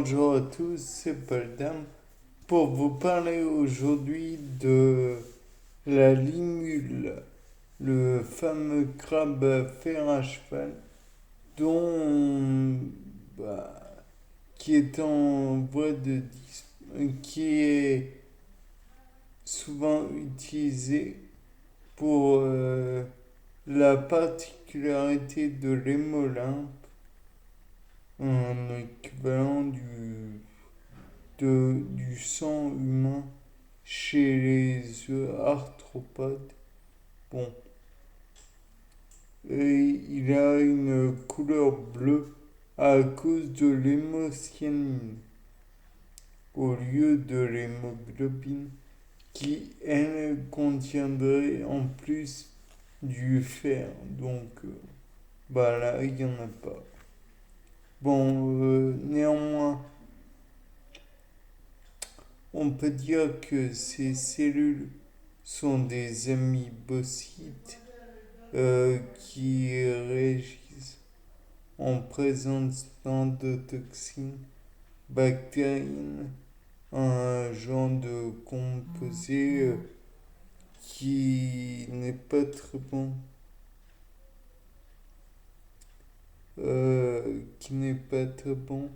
Bonjour à tous, c'est Paul Dam pour vous parler aujourd'hui de la limule, le fameux crabe à fer à cheval dont, bah, qui est en voie de qui est souvent utilisé pour la particularité de l'hémolymphe, un équivalent du sang humain chez les arthropodes. Bon, et il a une couleur bleue à cause de l'hémocyanine au lieu de l'hémoglobine qui, elle, contiendrait en plus du fer. Donc, bah là, il n'y en a pas. Bon, néanmoins, on peut dire que ces cellules sont des amybocytes qui réagissent en présence d'endotoxines bactériennes, un genre de composé qui n'est pas très bon, qui n'est pas très bon,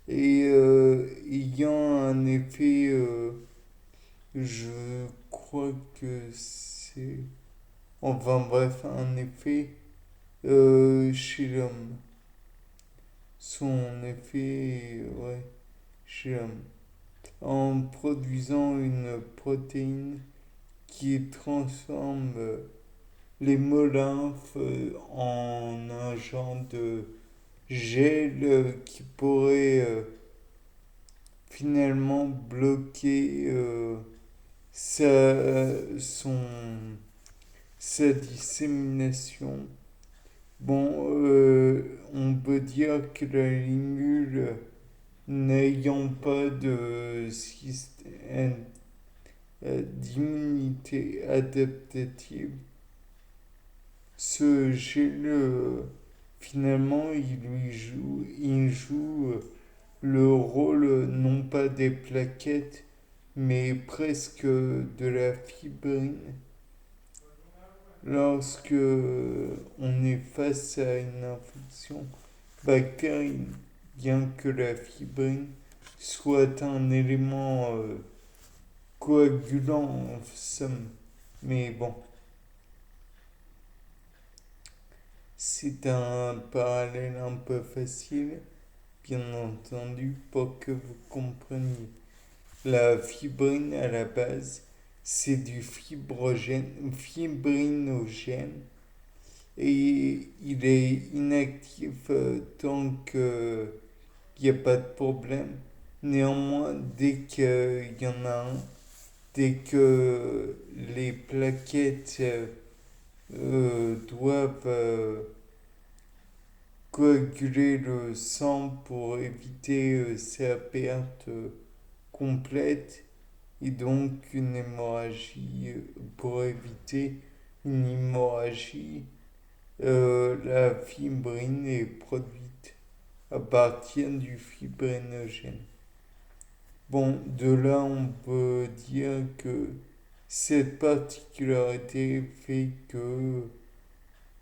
et ayant un effet, je crois que c'est, enfin bref, un effet chez l'homme. Son effet, ouais, chez l'homme. En produisant une protéine qui transforme l'hémolymphe en un genre de gel qui pourrait finalement bloquer sa, son, sa dissémination. Bon, on peut dire que la limule, n'ayant pas de système d'immunité adaptative, ce gel, finalement, il joue le rôle non pas des plaquettes, mais presque de la fibrine lorsque on est face à une infection bactérienne, bien que la fibrine soit un élément coagulant en somme. Mais bon, c'est un parallèle un peu facile, bien entendu, pour que vous compreniez. La fibrine, à la base, c'est du fibrinogène et il est inactif tant qu'il n'y a pas de problème. Néanmoins, dès qu'il y en a un, dès que les plaquettes doivent coaguler le sang pour éviter sa perte complète et donc une hémorragie, pour éviter une hémorragie, la fibrine est produite à partir du fibrinogène. Bon, de là, on peut dire que cette particularité fait que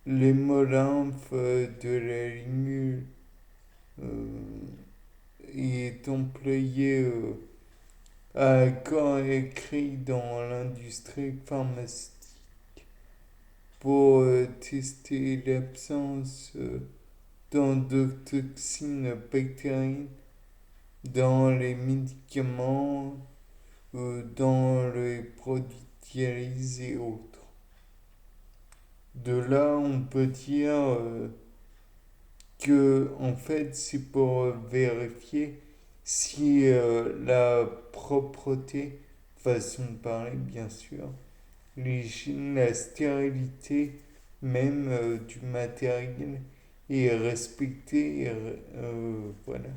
l'hémolymphe de la limule est employé à corps écrit dans l'industrie pharmaceutique pour tester l'absence d'endotoxines bactériennes dans les médicaments, dans les produits dialysés et autres. De là, on peut dire que en fait, c'est pour vérifier si la propreté, façon de parler bien sûr, l'hygiène, la stérilité même du matériel est respectée, voilà.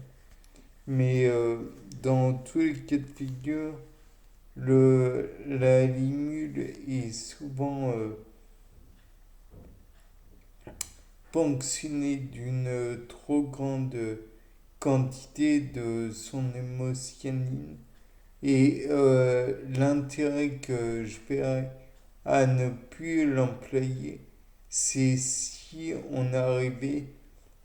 Mais dans tous les cas de figure, la limule est souvent ponctionnée d'une trop grande quantité de son hémocyanine. Et l'intérêt que je verrais à ne plus l'employer, c'est si on arrivait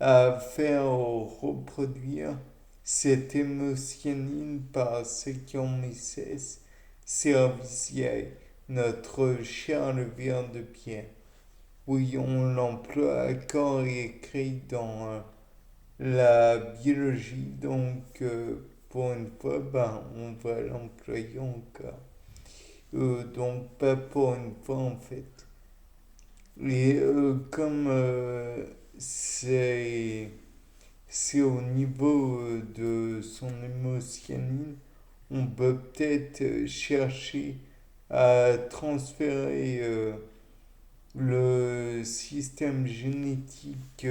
à faire reproduire cette hémocyanine par Saccharomyces cerevisiae, notre cher levier de pierre. Oui, on l'emploie à corps et écrit dans la biologie, donc pour une fois, ben, on va l'employer encore. Donc pas pour une fois en fait. Et comme c'est au niveau de son hémocyanine, on peut peut-être chercher à transférer le système génétique,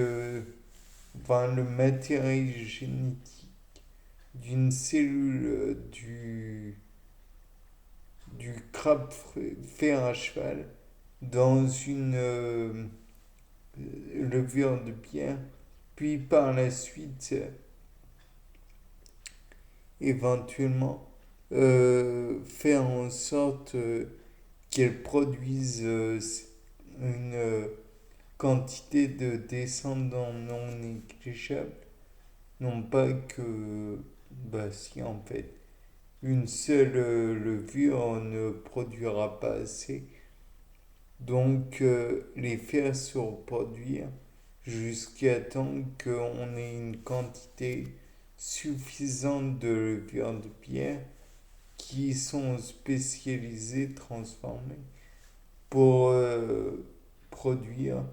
enfin le matériel génétique d'une cellule du crabe fer à cheval dans une levure de pierre, puis par la suite, éventuellement, faire en sorte qu'elle produise une quantité de descendants non négligeable. Non pas que, bah si en fait, une seule levure ne produira pas assez. Donc les faire se reproduire jusqu'à temps qu'on ait une quantité suffisante de levures de pierre qui sont spécialisées, transformées pour produire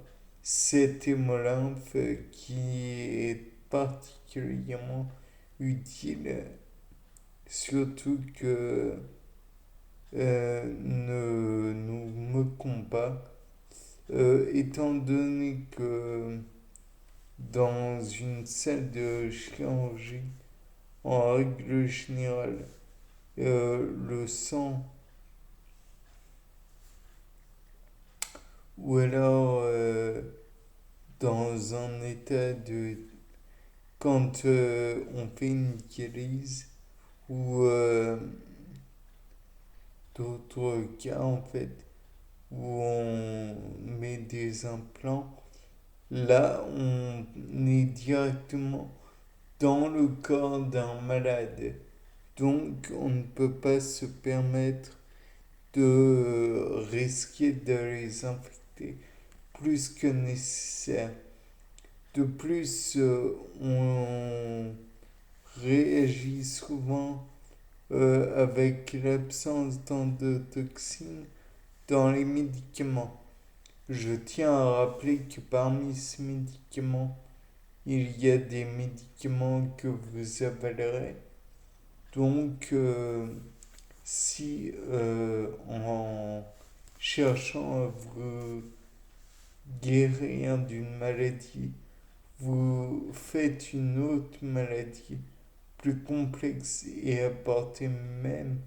cet hémolymphe qui est particulièrement utile, surtout que ne nous moquons pas, étant donné que dans une salle de chirurgie, en règle générale, le sang ou alors dans un état de... Quand on fait une dialyse ou d'autres cas en fait où on met des implants, là on est directement dans le corps d'un malade. Donc on ne peut pas se permettre de risquer de les infecter plus que nécessaire. De plus, on réagit souvent avec l'absence d'endotoxines dans les médicaments. Je tiens à rappeler que parmi ces médicaments, il y a des médicaments que vous avalerez. Donc, si en cherchant à vous guérir d'une maladie, vous faites une autre maladie plus complexe et apportez même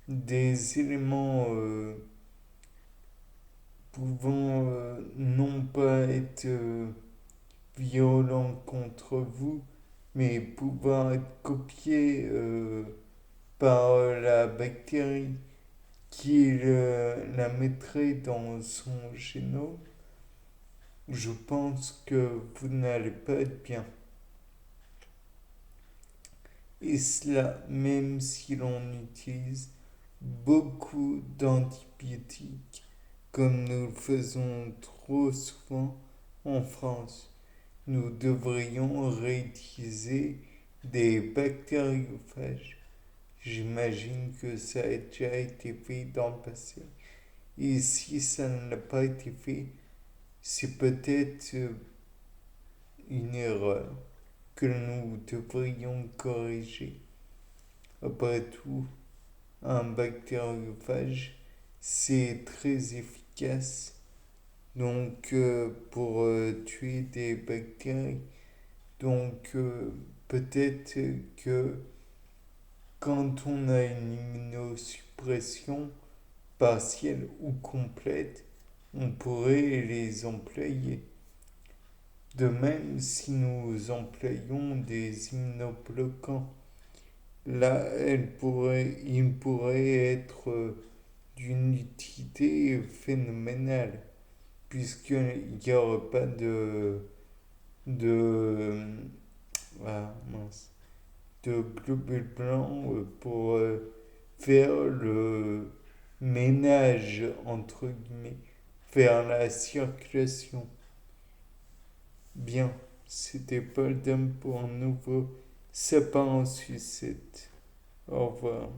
des éléments pouvant non pas être violents contre vous, mais pouvant être copiés par la bactérie qui la mettrait dans son génome, je pense que vous n'allez pas être bien. Et cela même si l'on utilise beaucoup d'antibiotiques, comme nous le faisons trop souvent en France. Nous devrions réutiliser des bactériophages. J'imagine que ça a déjà été fait dans le passé. Et si ça n'a pas été fait, c'est peut-être une erreur que nous devrions corriger. Après tout, un bactériophage, c'est très efficace. Donc, pour tuer des bactéries. Donc, peut-être que quand on a une immunosuppression partielle ou complète, on pourrait les employer. De même, si nous employons des immunobloquants, là, il pourrait être d'une utilité phénoménale, puisqu'il n'y aurait pas de, ah, mince, de globules blancs pour faire le ménage, entre guillemets, faire la circulation. Bien, c'était Paul Dame pour un nouveau sapin en sucette. Au revoir.